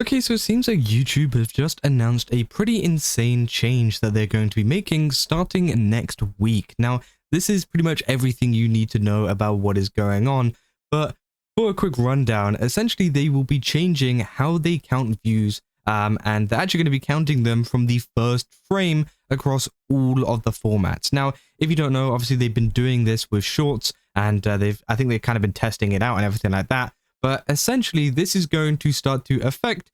Okay, so it seems like YouTube have just announced a pretty insane change that they're going to be making starting next week. Now, this is pretty much everything you need to know about what is going on, but for a quick rundown, essentially they will be changing how they count views, and they're actually going to be counting them from the first frame across all of the formats. Now, if you don't know, obviously they've been doing this with shorts, and I think they've kind of been testing it out and everything like that. But essentially, this is going to start to affect,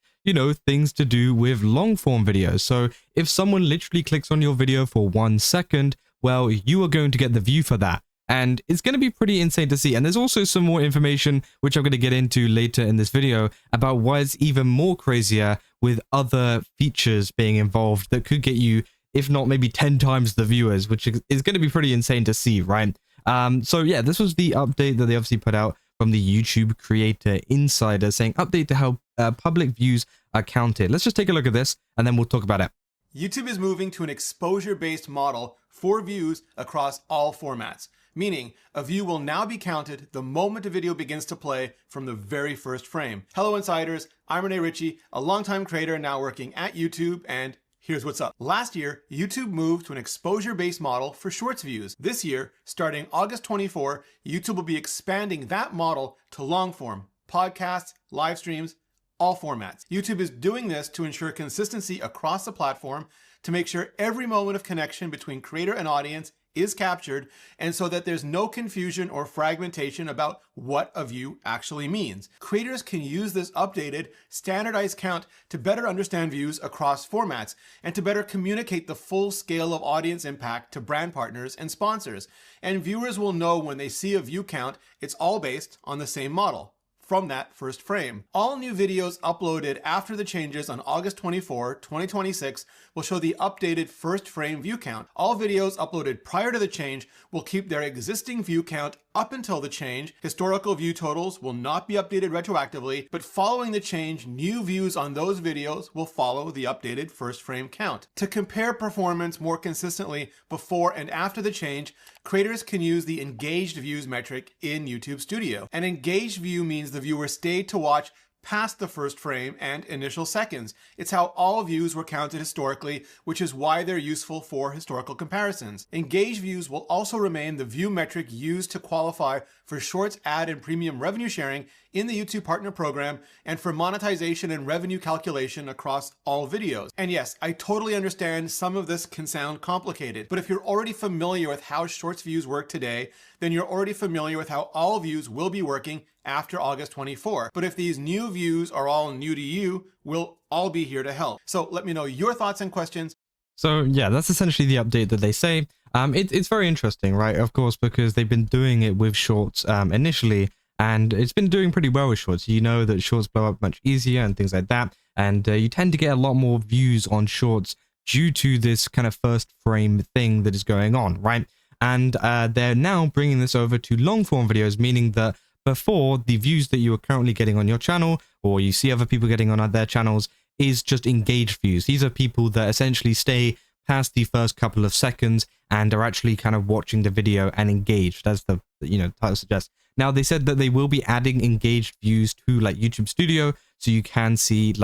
things to do with long form videos. So if someone literally clicks on your video for 1 second, well, you are going to get the view for that. And it's going to be pretty insane to see. And there's also some more information, which I'm going to get into later in this video, about why it's even more crazier with other features being involved that could get you, if not maybe 10 times the viewers, which is going to be pretty insane to see, right? So yeah, this was the update that they obviously put out from the YouTube Creator Insider, saying update to how public views are counted. Let's just take a look at this and then we'll talk about it. YouTube is moving to an exposure-based model for views across all formats, meaning a view will now be counted the moment a video begins to play from the very first frame. Hello Insiders, I'm Rene Ritchie, a longtime creator now working at YouTube, and here's what's up. Last year, YouTube moved to an exposure-based model for Shorts views. This year, starting August 24, YouTube will be expanding that model to long form, podcasts, live streams, all formats. YouTube is doing this to ensure consistency across the platform, to make sure every moment of connection between creator and audience is captured, and so that there's no confusion or fragmentation about what a view actually means. Creators can use this updated, standardized count to better understand views across formats and to better communicate the full scale of audience impact to brand partners and sponsors. And viewers will know when they see a view count, it's all based on the same model from that first frame. All new videos uploaded after the changes on August 24, 2026 will show the updated first frame view count. All videos uploaded prior to the change will keep their existing view count up until the change. Historical view totals will not be updated retroactively, but following the change, new views on those videos will follow the updated first frame count. To compare performance more consistently before and after the change, creators can use the engaged views metric in YouTube Studio. An engaged view means the viewer stayed to watch past the first frame and initial seconds. It's how all views were counted historically, which is why they're useful for historical comparisons. Engaged views will also remain the view metric used to qualify for Shorts ad and premium revenue sharing in the YouTube Partner Program and for monetization and revenue calculation across all videos. And yes, I totally understand some of this can sound complicated, but if you're already familiar with how Shorts views work today, then you're already familiar with how all views will be working after August 24. But if these new views are all new to you, we'll all be here to help. So let me know your thoughts and questions. So yeah, that's essentially the update that they say. It's very interesting, right? Of course, because they've been doing it with Shorts initially, and it's been doing pretty well with Shorts. You know that Shorts blow up much easier and things like that, and you tend to get a lot more views on Shorts due to this kind of first frame thing that is going on, right? And they're now bringing this over to long form videos, meaning that before, the views that you are currently getting on your channel, or you see other people getting on their channels, is just engaged views. These are people that essentially stay past the first couple of seconds and are actually kind of watching the video and engaged, as the title suggests. Now, they said that they will be adding engaged views to like YouTube Studio, so you can see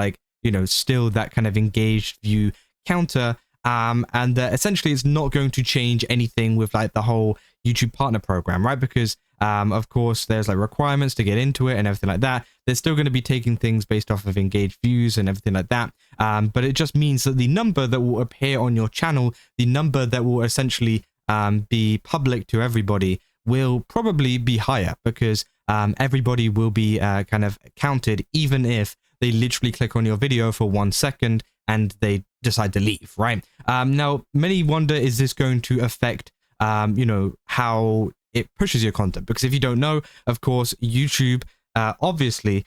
still that kind of engaged view counter. And essentially it's not going to change anything with like the whole YouTube Partner Program, right? Because of course there's like requirements to get into it and everything like that. They're still going to be taking things based off of engaged views and everything like that. But it just means that the number that will appear on your channel, the number that will essentially be public to everybody, will probably be higher, because everybody will be kind of counted, even if they literally click on your video for 1 second and they decide to leave, right? Now, many wonder, is this going to affect, how it pushes your content? Because if you don't know, of course, YouTube obviously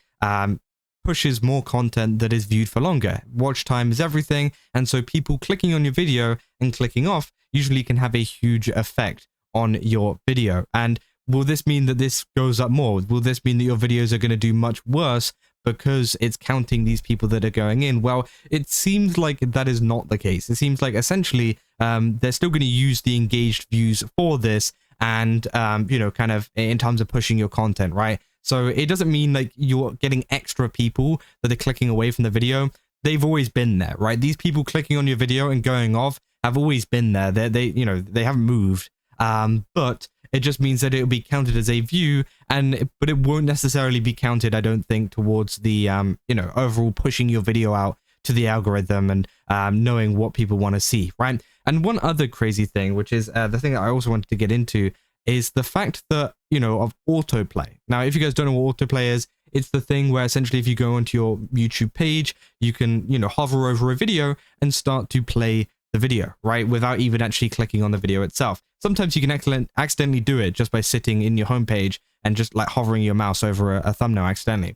pushes more content that is viewed for longer. Watch time is everything, and so people clicking on your video and clicking off usually can have a huge effect on your video. And will this mean that this goes up more? Will this mean that your videos are going to do much worse because it's counting these people that are going in? Well, it seems like that is not the case. It seems like essentially they're still going to use the engaged views for this, and kind of in terms of pushing your content, right? So it doesn't mean like you're getting extra people that are clicking away from the video. They've always been there, right? These people clicking on your video and going off have always been there. They haven't moved. But it just means that it'll be counted as a view, but it won't necessarily be counted, I don't think, towards the overall pushing your video out to the algorithm and knowing what people want to see, right? And one other crazy thing, which is the thing that I also wanted to get into, is the fact that, of autoplay. Now, if you guys don't know what autoplay is, it's the thing where essentially if you go onto your YouTube page, you can, hover over a video and start to play the video, right? Without even actually clicking on the video itself. Sometimes you can accidentally do it just by sitting in your homepage and just like hovering your mouse over a thumbnail accidentally.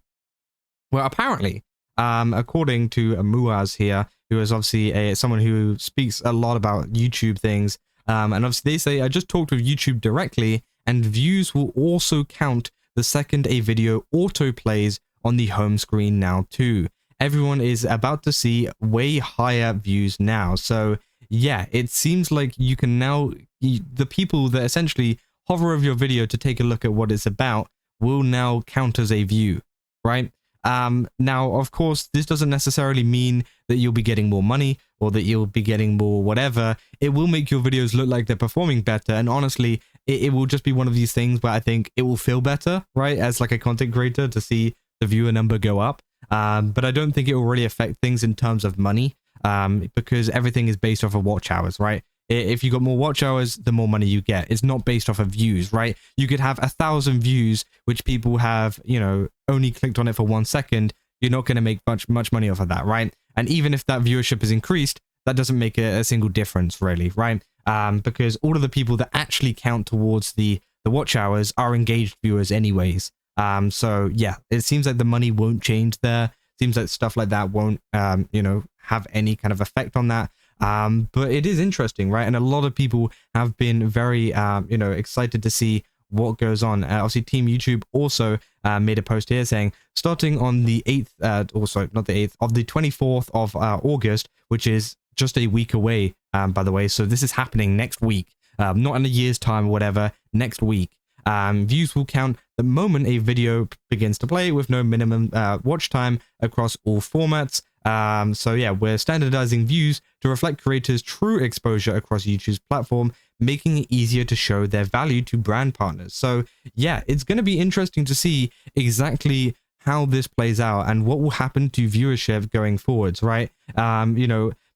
Well, apparently, according to Muaz here, who is obviously someone who speaks a lot about YouTube things, and obviously they say, I just talked with YouTube directly, and views will also count the second a video autoplays on the home screen now too. Everyone is about to see way higher views now. So yeah, it seems like you can now, the people that essentially hover over your video to take a look at what it's about will now count as a view, right? Now, of course, this doesn't necessarily mean that you'll be getting more money or that you'll be getting more whatever. It will make your videos look like they're performing better. And honestly, it will just be one of these things where I think it will feel better, right? As like a content creator to see the viewer number go up. But I don't think it will really affect things in terms of money, because everything is based off of watch hours, right? If you got more watch hours, the more money you get. It's not based off of views, right? You could have 1,000 views, which people have, only clicked on it for 1 second. You're not going to make much money off of that, right? And even if that viewership is increased, that doesn't make a single difference, really, right? Because all of the people that actually count towards the watch hours are engaged viewers anyways. So yeah, it seems like the money won't change there. Seems like stuff like that won't, have any kind of effect on that. But it is interesting, right? And a lot of people have been very, excited to see what goes on. Obviously, Team YouTube also made a post here saying, starting on the 8th, also not the 8th, of the 24th of August, which is just a week away, by the way. So this is happening next week, not in a year's time or whatever, next week. Views will count the moment a video begins to play with no minimum watch time across all formats. So yeah, we're standardizing views to reflect creators' true exposure across YouTube's platform, making it easier to show their value to brand partners. So yeah, it's going to be interesting to see exactly how this plays out and what will happen to viewership going forwards, right?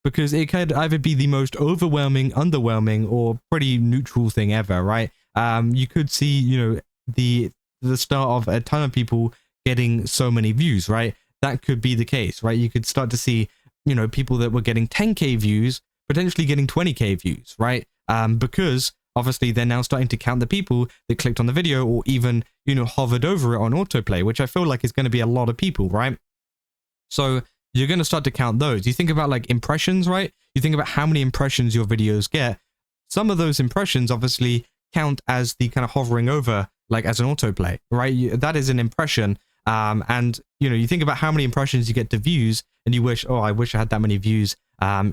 Because it could either be the most overwhelming, underwhelming, or pretty neutral thing ever, right? You could see, the start of a ton of people getting so many views, right? That could be the case, right? You could start to see, people that were getting 10K views potentially getting 20K views, right? Because obviously they're now starting to count the people that clicked on the video or even, hovered over it on autoplay, which I feel like is going to be a lot of people, right? So you're going to start to count those. You think about like impressions, right? You think about how many impressions your videos get. Some of those impressions obviously count as the kind of hovering over, like as an autoplay, right? That is an impression. And you think about how many impressions you get to views and you wish, oh, I wish I had that many views. I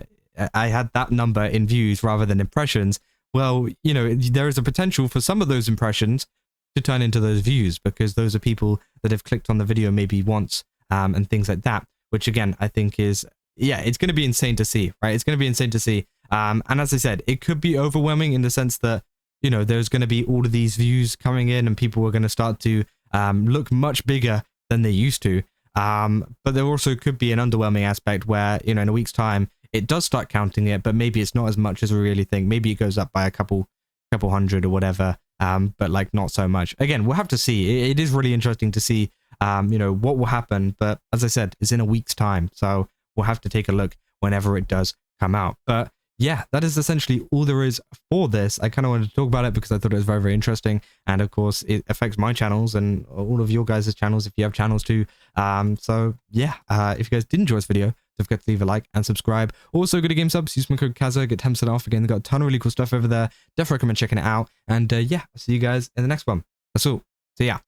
had that number in views rather than impressions. Well, there is a potential for some of those impressions to turn into those views because those are people that have clicked on the video maybe once, and things like that, which again, I think is, yeah, it's going to be insane to see, right? It's going to be insane to see. And as I said, it could be overwhelming in the sense that, there's going to be all of these views coming in and people are going to start to look much bigger than they used to. But there also could be an underwhelming aspect where, in a week's time, it does start counting it, but maybe it's not as much as we really think. Maybe it goes up by a couple hundred or whatever, but like not so much. Again, we'll have to see. It is really interesting to see, what will happen. But as I said, it's in a week's time. So we'll have to take a look whenever it does come out. But yeah, that is essentially all there is for this. I kind of wanted to talk about it because I thought it was very, very interesting. And of course, it affects my channels and all of your guys' channels if you have channels too. So yeah, if you guys did enjoy this video, don't forget to leave a like and subscribe. Also, go to Game Subs, use my code Kaza, get 10% off. Again, they've got a ton of really cool stuff over there. Definitely recommend checking it out. And yeah, I'll see you guys in the next one. That's all. See ya.